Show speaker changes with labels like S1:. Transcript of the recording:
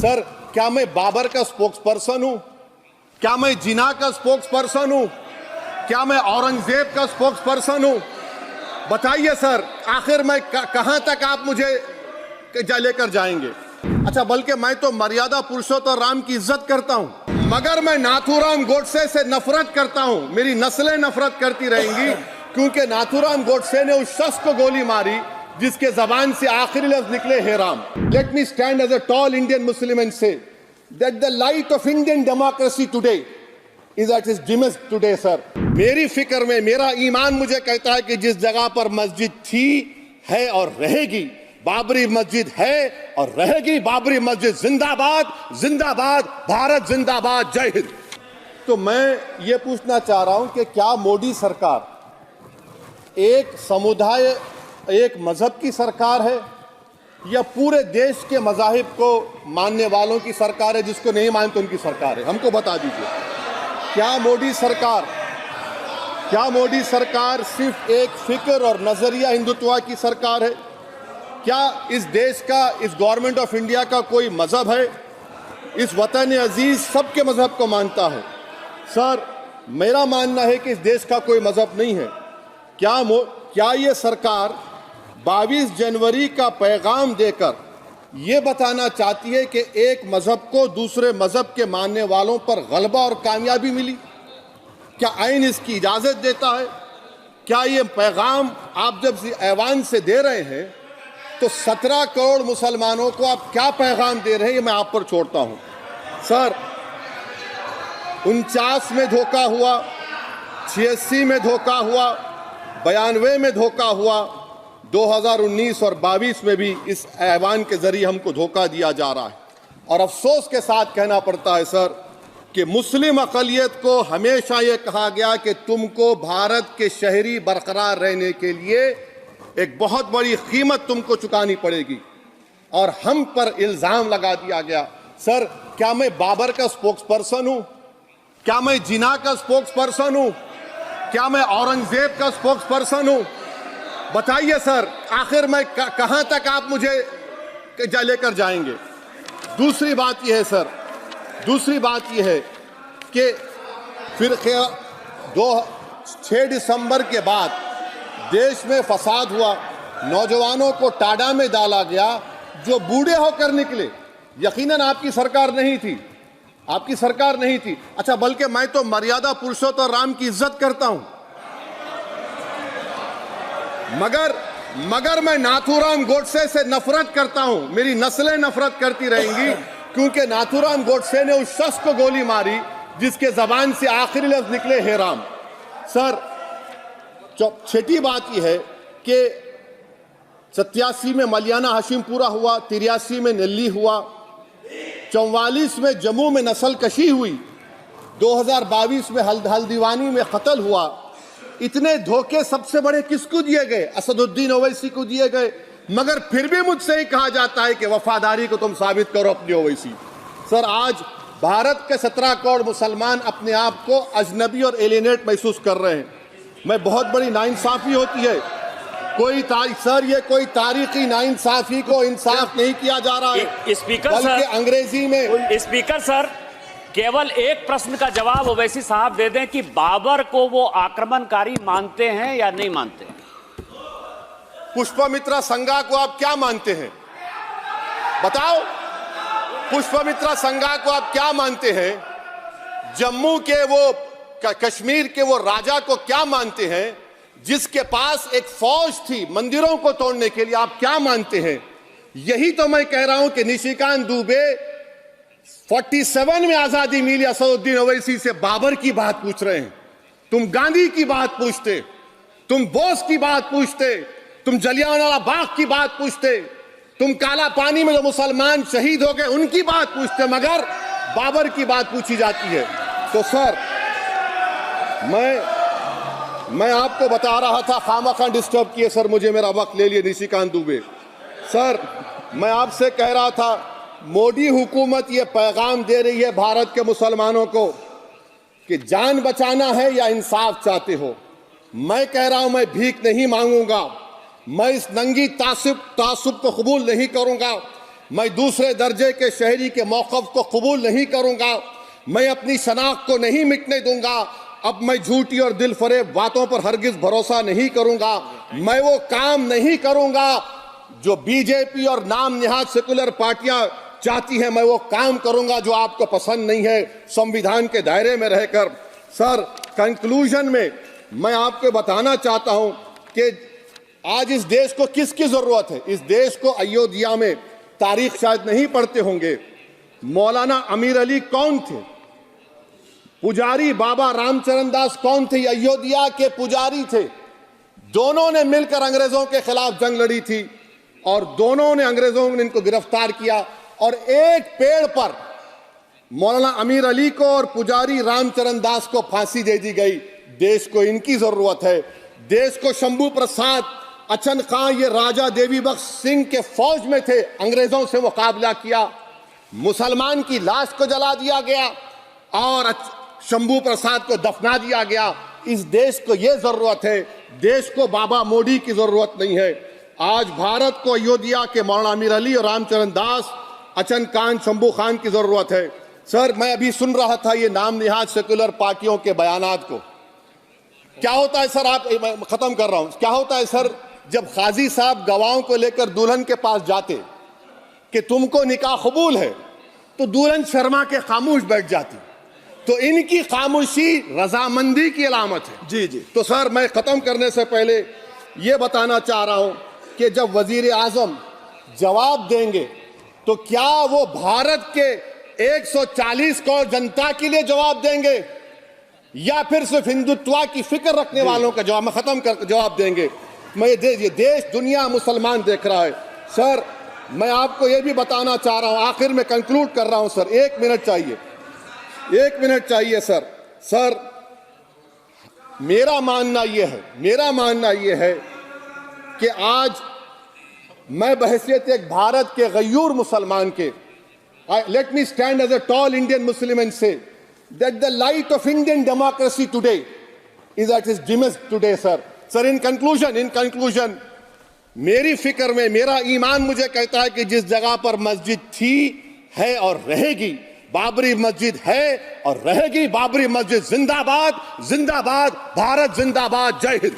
S1: Sir, क्या मैं बाबर का स्पोक्स पर्सन हूं? क्या मैं जिना का स्पोक्स पर्सन हूं? क्या मैं औरंगजेब का स्पोक्स पर्सन हूं? बताइए सर, आखिर मैं कहां तक आप मुझे लेकर जाएंगे? अच्छा, बल्कि मैं तो मर्यादा पुरुषोत्तम राम की इज्जत करता हूं, मगर मैं नाथूराम गोडसे से नफरत करता हूं। मेरी नस्लें नफरत करती रहेंगी, क्योंकि नाथूराम गोडसे ने उस शख्स को गोली मारी जिसके जबान से आखिरी लफ्ज निकले हे राम। Let me stand as a tall Indian Muslim and say that the light of Indian democracy today is at its dimmest today sir. मेरी फिक्र में मेरा ईमान मुझे कहता है कि जिस जगह पर मस्जिद थी, है और रहेगी, बाबरी मस्जिद है और रहेगी, बाबरी मस्जिद जिंदाबाद, जिंदाबाद, भारत जिंदाबाद, जय हिंद। तो मैं ये पूछना चाह रहा हूं कि क्या मोदी सरकार एक समुदाय, एक मजहब की सरकार है या पूरे देश के मजाहिब को मानने वालों की सरकार है? जिसको नहीं मानते उनकी सरकार है? हमको बता दीजिए, क्या मोदी सरकार सिर्फ एक फिक्र और नजरिया हिंदुत्व की सरकार है? क्या इस देश का, इस गवर्नमेंट ऑफ इंडिया का कोई मजहब है? इस वतन अजीज सबके मजहब को मानता है। सर, मेरा मानना है कि इस देश का कोई मजहब नहीं है। क्या ये सरकार 22 जनवरी का पैगाम देकर ये बताना चाहती है कि एक मजहब को दूसरे मजहब के मानने वालों पर गलबा और कामयाबी मिली? क्या आइन इसकी इजाजत देता है? क्या ये पैगाम आप जब ऐवान से दे रहे हैं तो 17 करोड़ मुसलमानों को आप क्या पैगाम दे रहे हैं, ये मैं आप पर छोड़ता हूं। सर, 49 में धोखा हुआ, 86 में धोखा हुआ, 92 में धोखा हुआ, 2019 और 22 में भी इस ऐवान के जरिए हमको धोखा दिया जा रहा है। और अफसोस के साथ कहना पड़ता है सर कि मुस्लिम अक़लियत को हमेशा ये कहा गया कि तुमको भारत के शहरी बरकरार रहने के लिए एक बहुत बड़ी कीमत तुमको चुकानी पड़ेगी, और हम पर इल्जाम लगा दिया गया। सर, क्या मैं बाबर का स्पोक्स पर्सन हूं? क्या मैं जिना का स्पोक्स पर्सन हूं? क्या मैं औरंगजेब का स्पोक्स पर्सन हूं? बताइए सर, आखिर मैं कहां तक आप मुझे लेकर जाएंगे? दूसरी बात यह है सर, दूसरी बात यह है कि फिर 6 दिसंबर के बाद देश में फसाद हुआ, नौजवानों को टाडा में डाला गया जो बूढ़े होकर निकले। यकीनन आपकी सरकार नहीं थी, आपकी सरकार नहीं थी। अच्छा, बल्कि मैं तो मर्यादा पुरुषोत्तम राम की इज्जत करता हूं, मगर मैं नाथूराम गोडसे से नफरत करता हूं। मेरी नस्लें नफरत करती रहेंगी, क्योंकि नाथूराम गोडसे ने उस शख्स को गोली मारी जिसके जबान से आखिरी लफ्ज निकले हे राम। सर, छठी बात यह है कि 87 में मलियाना हाशिम पूरा हुआ, 83 में नेल्ली हुआ, 44 में जम्मू में नस्ल कशी हुई, 2022 में हल्दीवानी में कत्ल हुआ। इतने धोखे सबसे बड़े किसको दिए गए? असदुद्दीन ओवैसी को दिए गए। मगर फिर भी मुझसे ही कहा जाता है कि वफादारी को तुम साबित करो अपनी ओवैसी। सर, आज भारत के 17 करोड़ मुसलमान अपने आप को अजनबी और एलिनेट महसूस कर रहे हैं। मैं बहुत बड़ी नाइंसाफी होती है। सर, ये कोई तारीखी नाइंसाफी को इंसाफ नहीं किया जा रहा है।
S2: स्पीकर
S1: बल्कि
S2: सर,
S1: अंग्रेजी में
S2: स्पीकर सर, केवल एक प्रश्न का जवाब ओवैसी साहब दे दें कि बाबर को वो आक्रमणकारी मानते हैं या नहीं मानते?
S1: पुष्पमित्रा संघा को आप क्या मानते हैं? बताओ, पुष्पमित्रा संघा को आप क्या मानते हैं? जम्मू के वो, कश्मीर के वो राजा को क्या मानते हैं जिसके पास एक फौज थी मंदिरों को तोड़ने के लिए? आप क्या मानते हैं? यही तो मैं कह रहा हूं कि निशिकांत दुबे 47 में आजादी मिली, असदुद्दीन ओवैसी से बाबर की बात पूछ रहे हैं। तुम गांधी की बात पूछते, तुम बोस की बात पूछते, तुम जलियांवाला बाग की बात पूछते, तुम काला पानी में जो मुसलमान शहीद हो गए उनकी बात पूछते, मगर बाबर की बात पूछी जाती है। तो सर, मैं आपको बता रहा था, खामखा डिस्टर्ब किए सर, मुझे मेरा वक्त ले लिए निशिकांत दुबे। सर, मैं आपसे कह रहा था, मोदी हुकूमत ये पैगाम दे रही है भारत के मुसलमानों को कि जान बचाना है या इंसाफ चाहते हो। मैं कह रहा हूं, मैं भीख नहीं मांगूंगा, मैं इस नंगी तासुब को कबूल नहीं करूंगा। मैं दूसरे दर्जे के शहरी के मौक़िफ़ को कबूल नहीं करूंगा। मैं अपनी शनाख्त को नहीं मिटने दूंगा। अब मैं झूठी और दिल फरेब बातों पर हरगिज भरोसा नहीं करूंगा। मैं वो काम नहीं करूंगा जो बीजेपी और नाम निहाद सेकुलर पार्टियां चाहती हैं। मैं वो काम करूंगा जो आपको पसंद नहीं है, संविधान के दायरे में रहकर। सर, कंक्लूजन में मैं आपको बताना चाहता हूं कि आज इस देश को किसकी जरूरत है। इस देश को अयोध्या में, तारीख शायद नहीं पढ़ते होंगे, मौलाना अमीर अली कौन थे, पुजारी बाबा रामचरण दास कौन थे, अयोध्या के पुजारी थे। दोनों ने मिलकर अंग्रेजों के खिलाफ जंग लड़ी थी और दोनों ने, अंग्रेजों ने इनको गिरफ्तार किया और एक पेड़ पर मौलाना अमीर अली को और पुजारी रामचरण दास को फांसी दे दी गई। देश को इनकी जरूरत है। देश को शंभू प्रसाद, अचन खां, ये राजा देवी बख्श सिंह के फौज में थे, अंग्रेजों से मुकाबला किया। मुसलमान की लाश को जला दिया गया और शंभू प्रसाद को दफना दिया गया। इस देश को यह जरूरत है। देश को बाबा मोदी की जरूरत नहीं है। आज भारत को अयोध्या के मौलाना अमीर अली और रामचरण दास, अचन खान, शंभू खान की जरूरत है। सर, मैं अभी सुन रहा था ये नाम निहाद सेकुलर पार्टियों के बयानात को। क्या होता है सर, आप, मैं खत्म कर रहा हूं, क्या होता है सर, जब काजी साहब गवाहों को लेकर दुल्हन के पास जाते कि तुमको निकाह कबूल है, तो दुल्हन शर्मा के खामोश बैठ जाती। तो इनकी खामोशी रजामंदी की अलामत है।
S3: जी जी।
S1: तो सर, मैं खत्म करने से पहले यह बताना चाह रहा हूं कि जब वजीर आजम जवाब देंगे तो क्या वो भारत के 140 करोड़ जनता के लिए जवाब देंगे या फिर सिर्फ हिंदुत्व की फिक्र रखने वालों का जवाब, मैं खत्म कर जवाब देंगे। मैं ये देश, दुनिया, मुसलमान देख रहा है। सर, मैं आपको ये भी बताना चाह रहा हूं, आखिर में कंक्लूड कर रहा हूं सर, 1 मिनट चाहिए, 1 मिनट चाहिए सर। सर, मेरा मानना यह है कि आज मैं बहैसियत एक भारत के गयूर मुसलमान के, let me stand as a tall Indian Muslim and say that the light of Indian democracy today is at its dimmest today, sir. Sir, in conclusion, मेरी फिक्र में, मेरा ईमान मुझे कहता है कि जिस जगह पर मस्जिद थी, है और रहेगी, बाबरी मस्जिद है और रहेगी। बाबरी मस्जिद जिंदाबाद, जिंदाबाद, भारत जिंदाबाद। जय हिंद।